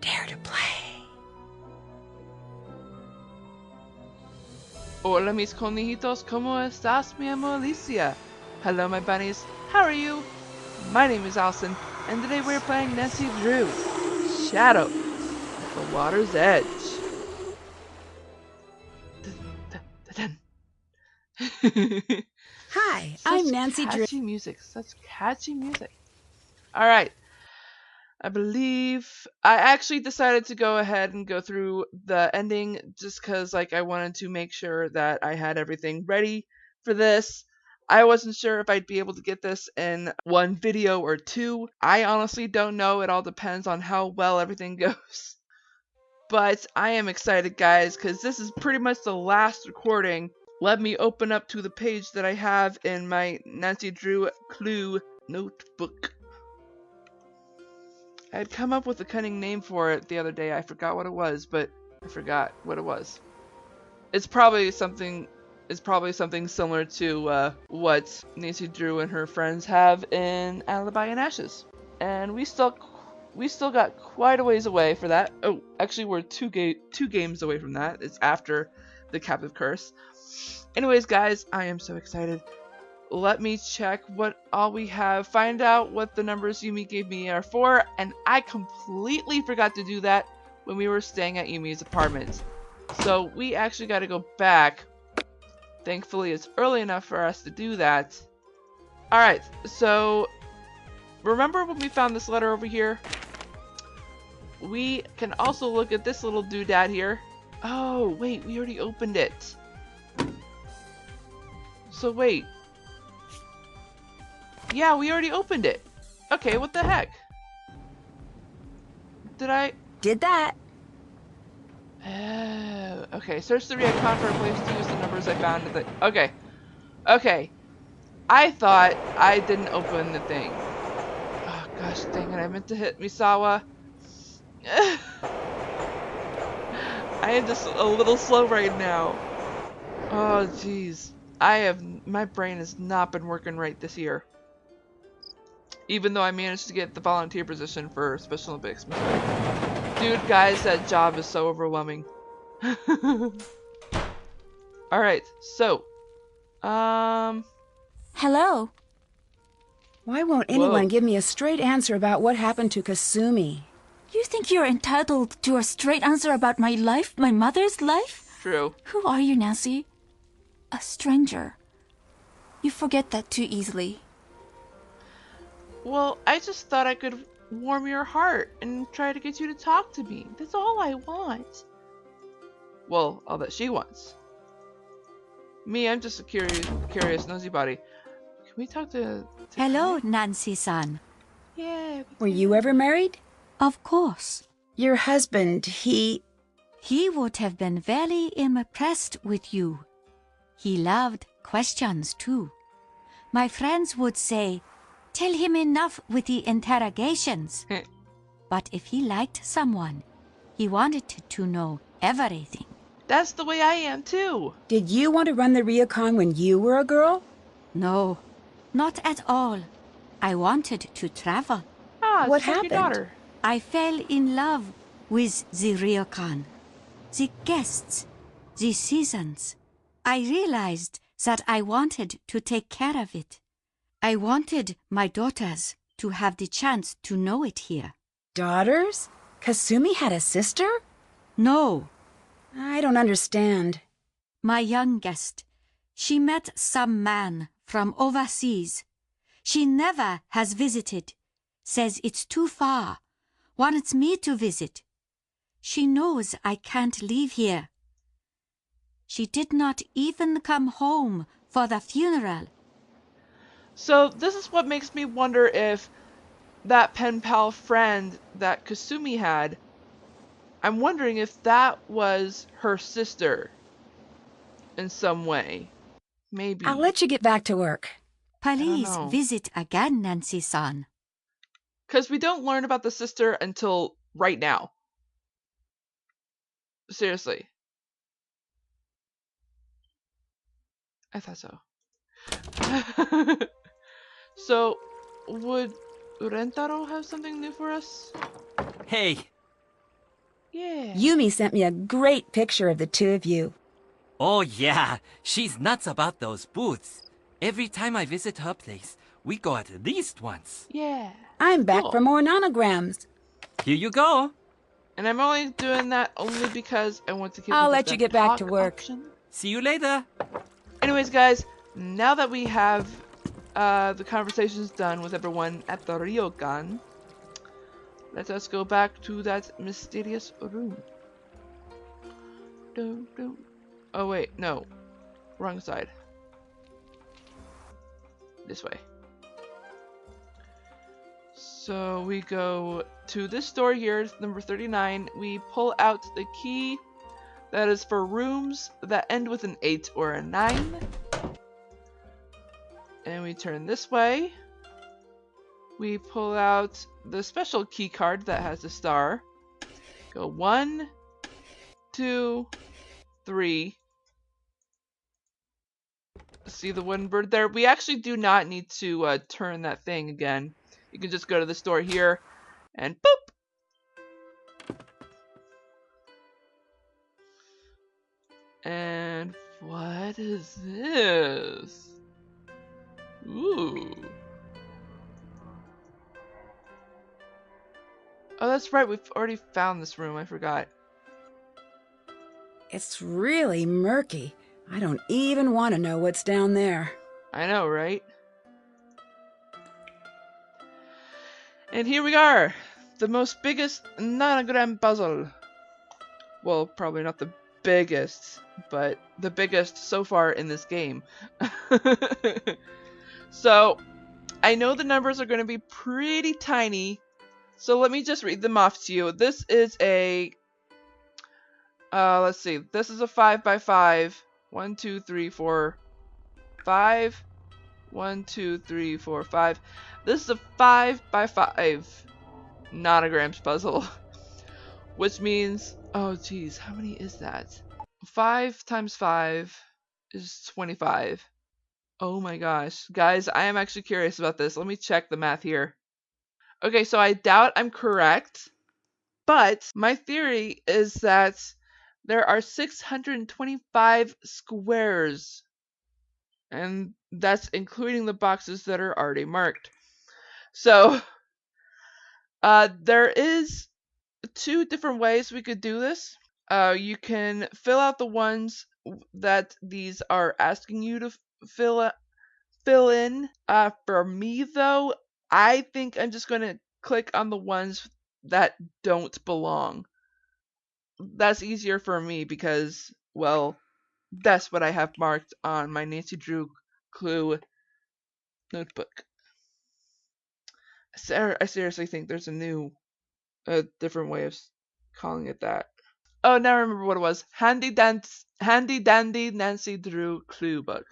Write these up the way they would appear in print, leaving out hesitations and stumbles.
Dare to play. Hola mis conejitos, ¿cómo estás, mi amor Alicia? Hello my bunnies, how are you? My name is Allison, and today we're playing Nancy Drew, Shadow, The Water's Edge. Hi, I'm Nancy Drew. Such catchy music. Alright, I believe I actually decided to go ahead and go through the ending just because I wanted to make sure that I had everything ready for this. I wasn't sure if I'd be able to get this in one video or two. I honestly don't know. It all depends on how well everything goes. But I am excited, guys, because this is pretty much the last recording. Let me open up to the page that I have in my Nancy Drew Clue notebook. I had come up with a cunning name for it the other day. I forgot what it was, but I forgot what it was. It's probably something similar to what Nancy Drew and her friends have in Alibi and Ashes. And we still got quite a ways away for that. Oh, actually we're two games away from that. It's after the Captive Curse. Anyways, guys, I am so excited. Let me check what all we have, find out what the numbers Yumi gave me are for, and I completely forgot to do that when we were staying at Yumi's apartment. So we actually got to go back. Thankfully, it's early enough for us to do that. Alright, so remember when we found this letter over here? We can also look at this little doodad here. Oh, wait, we already opened it. So wait. Yeah, we already opened it. Okay, what the heck? Did that. Okay, search the re-icon for a place to use the numbers I found. Okay. Okay. I thought I didn't open the thing. Oh, gosh dang it. I meant to hit Misawa. I am just a little slow right now. Oh, jeez. My brain has not been working right this year. Even though I managed to get the volunteer position for Special Olympics. Dude, guys, that job is so overwhelming. Alright, so. Hello. Why won't anyone give me a straight answer about what happened to Kasumi? You think you're entitled to a straight answer about my life, my mother's life? True. Who are you, Nancy? A stranger. You forget that too easily. Well, I just thought I could warm your heart and try to get you to talk to me. That's all I want. Well, all that she wants. Me, I'm just a curious nosy body. Can we talk to Hello, Nancy-san. Yeah. Were you ever married? Of course. Your husband, he would have been very impressed with you. He loved questions too. My friends would say, tell him enough with the interrogations. But if he liked someone, he wanted to know everything. That's the way I am too. Did you want to run the Ryukon when you were a girl? No, not at all. I wanted to travel. What just like happened? your daughter. I fell in love with the ryokan, the guests, the seasons. I realized that I wanted to take care of it. I wanted my daughters to have the chance to know it here. Daughters? Kasumi had a sister? No, I don't understand. my youngest. She met some man from overseas. She never has visited. Says it's too far. Wants me to visit. She knows I can't leave here. She did not even come home for the funeral. So this is what makes me wonder if that pen pal friend that Kasumi had, I'm wondering if that was her sister in some way. Maybe. I'll let you get back to work. Please know. visit again, Nancy-san. Because we don't learn about the sister until right now. Seriously. I thought so. So, would Rentaro have something new for us? Hey, Yeah. Yumi sent me a great picture of the two of you. Oh yeah, she's nuts about those booths. Every time I visit her place, we go at least once. Yeah. I'm back Cool. for more nonograms. Here you go. And I'm only doing that only because I want to give I'll you let the you get back to talk work. option. See you later. Anyways, guys, now that we have the conversations done with everyone at the ryokan, let us go back to that mysterious room. Dun, dun. Oh wait, no. Wrong side. This way. So we go to this door here, number 39. We pull out the key that is for rooms that end with an 8 or a 9. And we turn this way. We pull out the special key card that has a star. Go 1, 2, 3. See the wooden bird there? We actually do not need to turn that thing again. You can just go to this door here and boop! And what is this? Ooh. Oh, that's right. We've already found this room. I forgot. It's really murky. I don't even want to know what's down there. I know, right? And here we are. The most biggest nonogram puzzle. Well, probably not the biggest, but the biggest so far in this game. So, I know the numbers are going to be pretty tiny, so let me just read them off to you. This is a, let's see, this is a 5 by 5. 1, 2, 3, 4, 5. 1, 2, 3, 4, 5. This is a 5 by 5 nonograms puzzle, which means, oh geez, how many is that? 5 times 5 is 25. Oh my gosh. Guys, I am actually curious about this. Let me check the math here. Okay, so I doubt I'm correct, but my theory is that there are 625 squares, and that's including the boxes that are already marked. So, there is 2 different ways we could do this. You can fill out the ones that these are asking you to fill in. For me though, I think I'm just going to click on the ones that don't belong. That's easier for me because, well, that's what I have marked on my Nancy Drew clue notebook. I seriously think there's a different way of calling it that. Oh, now I remember what it was. Handy dandy Nancy Drew clue book.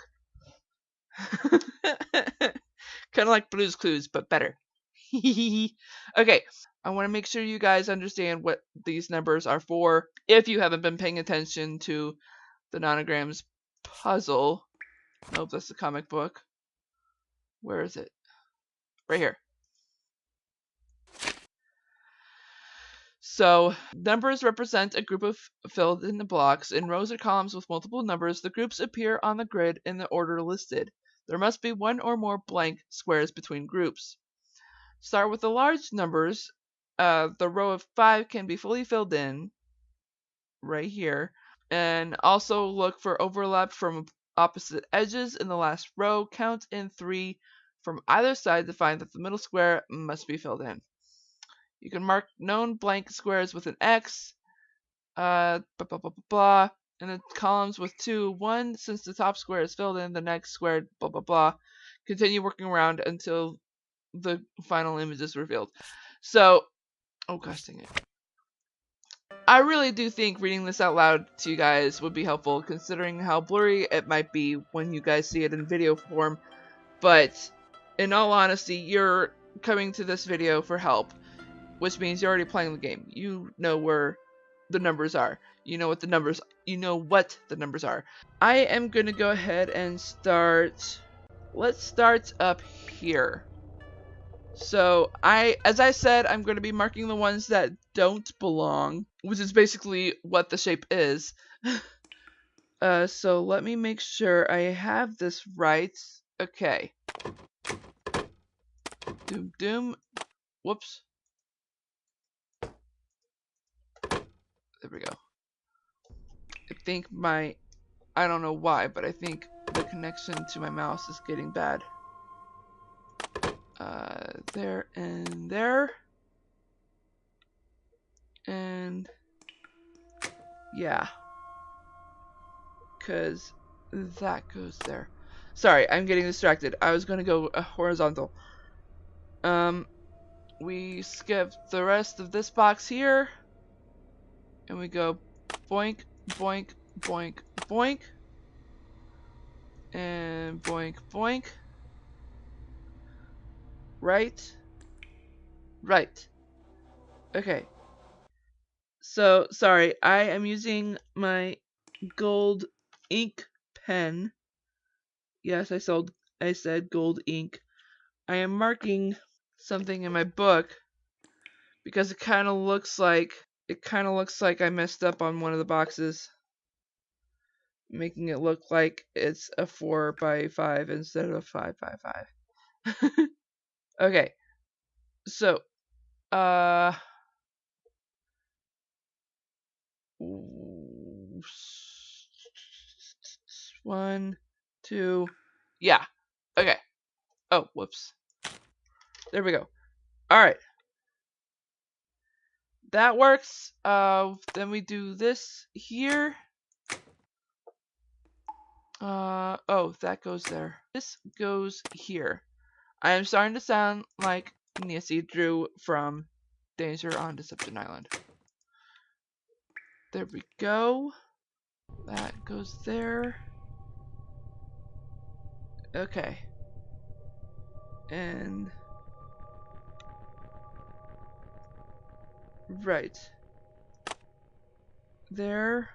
Kind of like Blue's Clues, but better. Okay, I want to make sure you guys understand what these numbers are for if you haven't been paying attention to the nonograms puzzle. Nope, that's the comic book. Where is it? Right here. So, numbers represent a group of filled in the blocks. In rows or columns with multiple numbers, the groups appear on the grid in the order listed. There must be 1 or more blank squares between groups. Start with the large numbers. The row of 5 can be fully filled in right here. And also look for overlap from opposite edges in the last row. Count in 3 from either side to find that the middle square must be filled in. You can mark known blank squares with an X. Blah, blah, blah, blah. In the columns with 2, 1, since the top square is filled in, the next square, blah, blah, blah. Continue working around until the final image is revealed. So, oh gosh dang it. I really do think reading this out loud to you guys would be helpful, considering how blurry it might be when you guys see it in video form. But, in all honesty, you're coming to this video for help, which means you're already playing the game. You know where the numbers are. You know what the numbers are. I am going to go ahead and start. Let's start up here. So as I said, I'm going to be marking the ones that don't belong, which is basically what the shape is. So let me make sure I have this right. Okay. Doom doom. Whoops. There we go. I think I don't know why, but I think the connection to my mouse is getting bad. There and there. And yeah. Because that goes there. Sorry, I'm getting distracted. I was going to go horizontal. We skip the rest of this box here. And we go boink, boink, boink, boink. And boink, boink. Right. Right. Okay. So, sorry, I am using my gold ink pen. Yes, I said gold ink. I am marking something in my book because it kind of looks like I messed up on one of the boxes, making it look like it's a 4 by 5 instead of a 5 by 5. Okay. So, 1, 2, yeah. Okay. Oh, whoops. There we go. All right. That works. Then we do this here. Oh, that goes there. This goes here. I am starting to sound like Nancy Drew from Danger on Deception Island. There we go. That goes there. Okay. And right. There.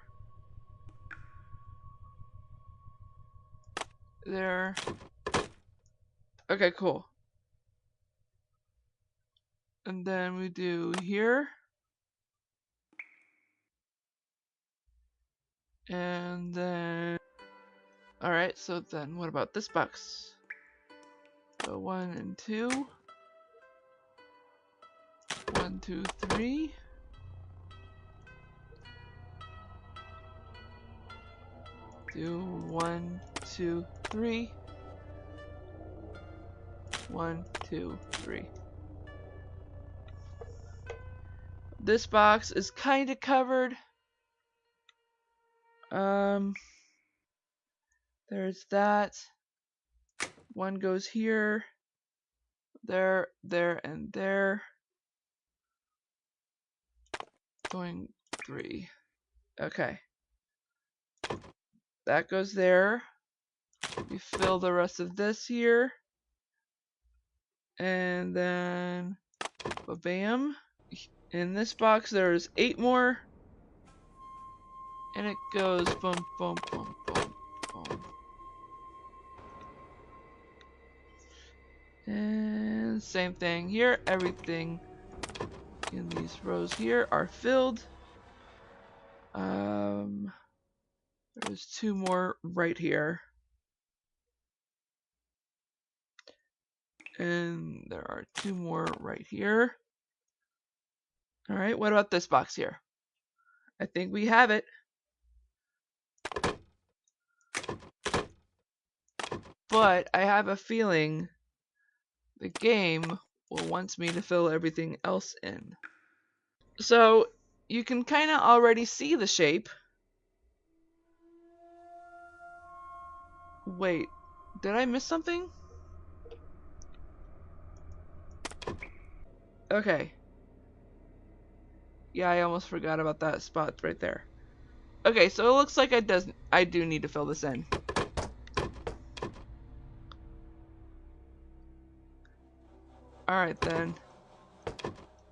There. Okay, cool. And then we do here. And then... Alright, so then what about this box? So 1 and 2. 1, 2, 3. Do 1, 2, 3. 1, 2, 3. This box is kind of covered. There's that. One goes here. There, there, and there. Going 3. Okay. That goes there. We fill the rest of this here. And then, bam. In this box there's 8 more. And it goes boom, boom, boom, boom, boom. And same thing here. Everything in these rows here are filled. There's 2 more right here. And there are 2 more right here. Alright, what about this box here? I think we have it. But I have a feeling the game will want me to fill everything else in. So you can kind of already see the shape. Wait, did I miss something? Okay. Yeah, I almost forgot about that spot right there. Okay, so it looks like I do need to fill this in. Alright then.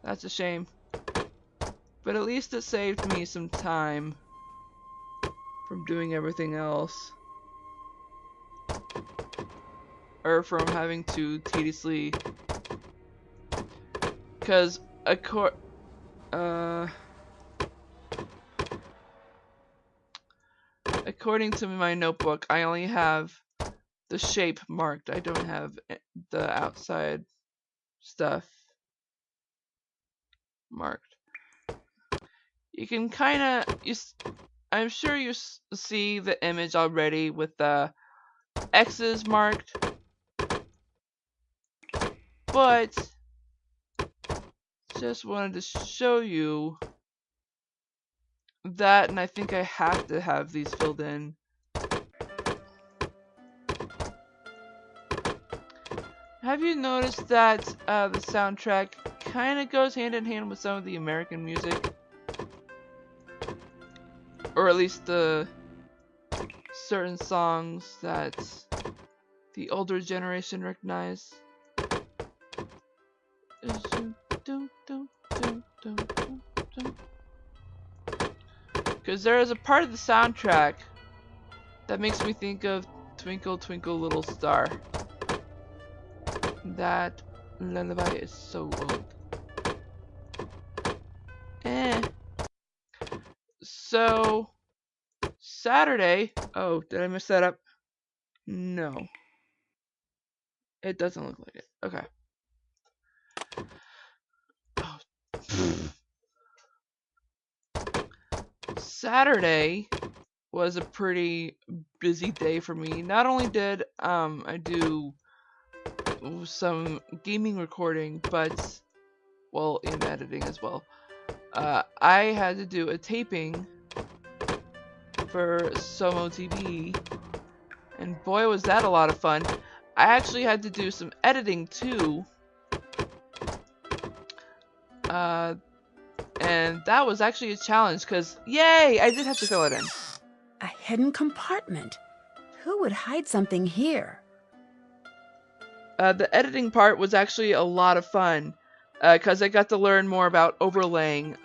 That's a shame. But at least it saved me some time from doing everything else. Or from having to tediously Because according to my notebook, I only have the shape marked. I don't have the outside stuff marked. You can kind of, I'm sure you see the image already with the X's marked, but just wanted to show you that, and I think I have to have these filled in. Have you noticed that the soundtrack kind of goes hand in hand with some of the American music? Or at least the certain songs that the older generation recognize. Because there is a part of the soundtrack that makes me think of Twinkle Twinkle Little Star. That lullaby is so old. So, Saturday. Oh, did I mess that up? No. It doesn't look like it. Okay. Oh. Saturday was a pretty busy day for me. Not only did I do some gaming recording, but, well, in editing as well. I had to do a taping for Somo TV, and boy was that a lot of fun. I actually had to do some editing too, and that was actually a challenge because, yay, I did have to fill it in. A hidden compartment. Who would hide something here? The editing part was actually a lot of fun because I got to learn more about overlaying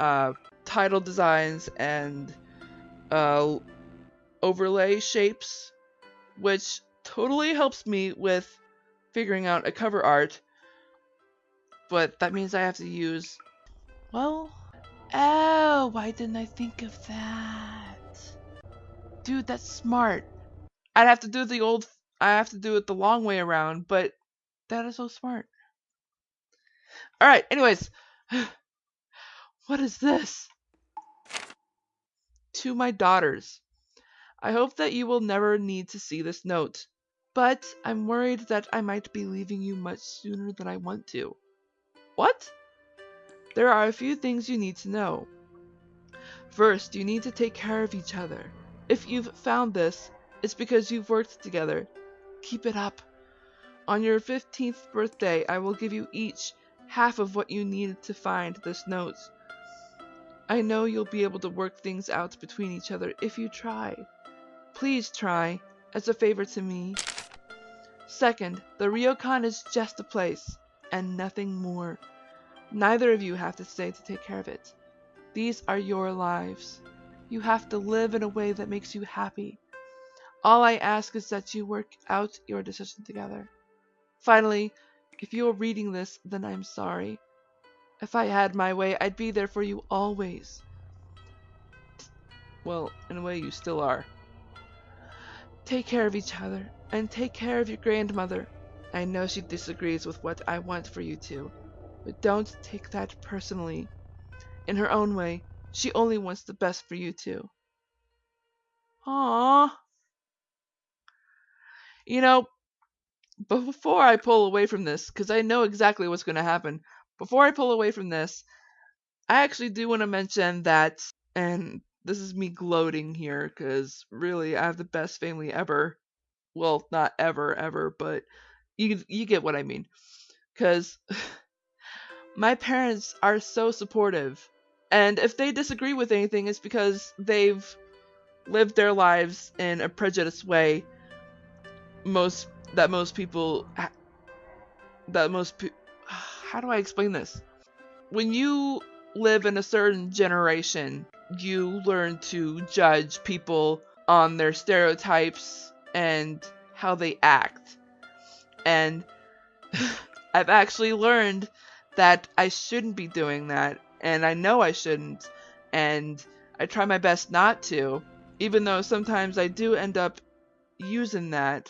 title designs and overlay shapes, which totally helps me with figuring out a cover art. But that means I have to use, well, oh, why didn't I think of that? Dude, that's smart. I have to do it the long way around, but that is so smart. Alright, anyways. What is this? To my daughters. I hope that you will never need to see this note, but I'm worried that I might be leaving you much sooner than I want to. What? There are a few things you need to know. First, you need to take care of each other. If you've found this, it's because you've worked together. Keep it up. On your 15th birthday, I will give you each half of what you needed to find this note. I know you'll be able to work things out between each other if you try. Please try, as a favor to me. Second, the ryokan is just a place, and nothing more. Neither of you have to stay to take care of it. These are your lives. You have to live in a way that makes you happy. All I ask is that you work out your decision together. Finally, if you are reading this, then I'm sorry. If I had my way, I'd be there for you always. Well, in a way, you still are. Take care of each other, and take care of your grandmother. I know she disagrees with what I want for you two, but don't take that personally. In her own way, she only wants the best for you two. Aww. You know, but before I pull away from this, because I know exactly what's going to happen, before I pull away from this, I actually do want to mention that, and this is me gloating here, because really, I have the best family ever. Well, not ever, but you get what I mean. Because my parents are so supportive, and if they disagree with anything, it's because they've lived their lives in a prejudiced way. How do I explain this? When you live in a certain generation, you learn to judge people on their stereotypes and how they act. And I've actually learned that I shouldn't be doing that, and I know I shouldn't, and I try my best not to, even though sometimes I do end up using that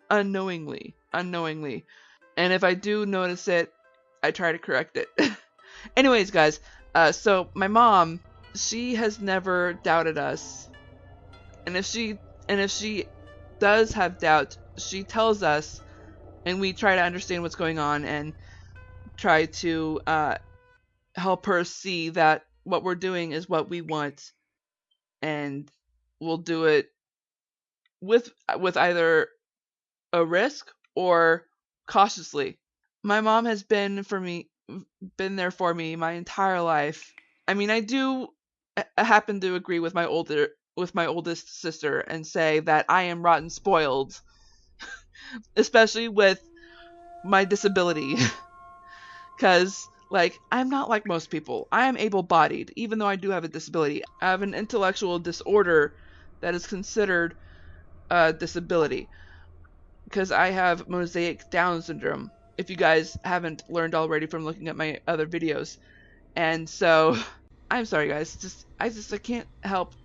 unknowingly. And if I do notice it, I try to correct it. Anyways, guys, so my mom, she has never doubted us. And if she does have doubt, she tells us, and we try to understand what's going on and try to help her see that what we're doing is what we want, and we'll do it with either a risk or cautiously. My mom has been there for me my entire life. I mean, I do happen to agree with my oldest sister and say that I am rotten spoiled, especially with my disability. Cause like, I'm not like most people. I am able-bodied, even though I do have a disability. I have an intellectual disorder that is considered a disability, because I have mosaic Down syndrome, if you guys haven't learned already from looking at my other videos. And so, I'm sorry guys, I can't help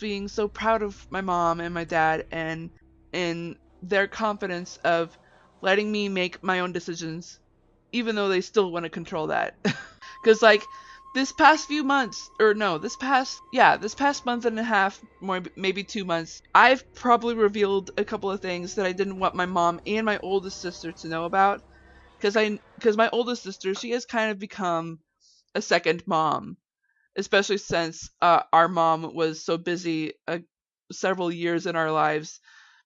being so proud of my mom and my dad, and in their confidence of letting me make my own decisions, even though they still want to control that. Because like, this past month and a half, maybe 2 months, I've probably revealed a couple of things that I didn't want my mom and my oldest sister to know about. Because my oldest sister, she has kind of become a second mom, especially since our mom was so busy several years in our lives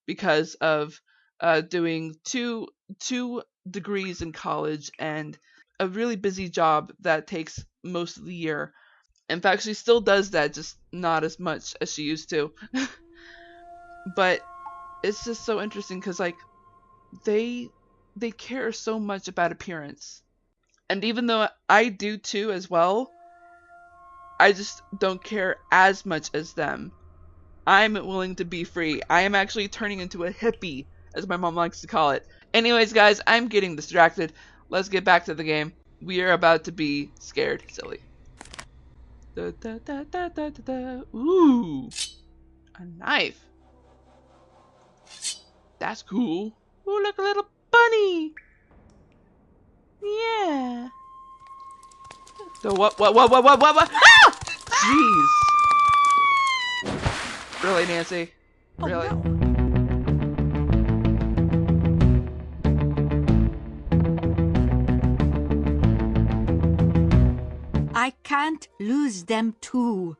because of doing two degrees in college and a really busy job that takes most of the year. In fact, she still does that, just not as much as she used to. But it's just so interesting because like, they care so much about appearance. And even though I do too as well, I just don't care as much as them. I'm willing to be free. I am actually turning into a hippie, as my mom likes to call it. Anyways, guys, I'm getting distracted. Let's get back to the game. We are about to be scared silly. Da, da, da, da, da, da, da. Ooh, a knife. That's cool. Ooh, look, a little bunny. Yeah. So what? Ah! Jeez. Really, Nancy? Really? Oh, no. I can't lose them too.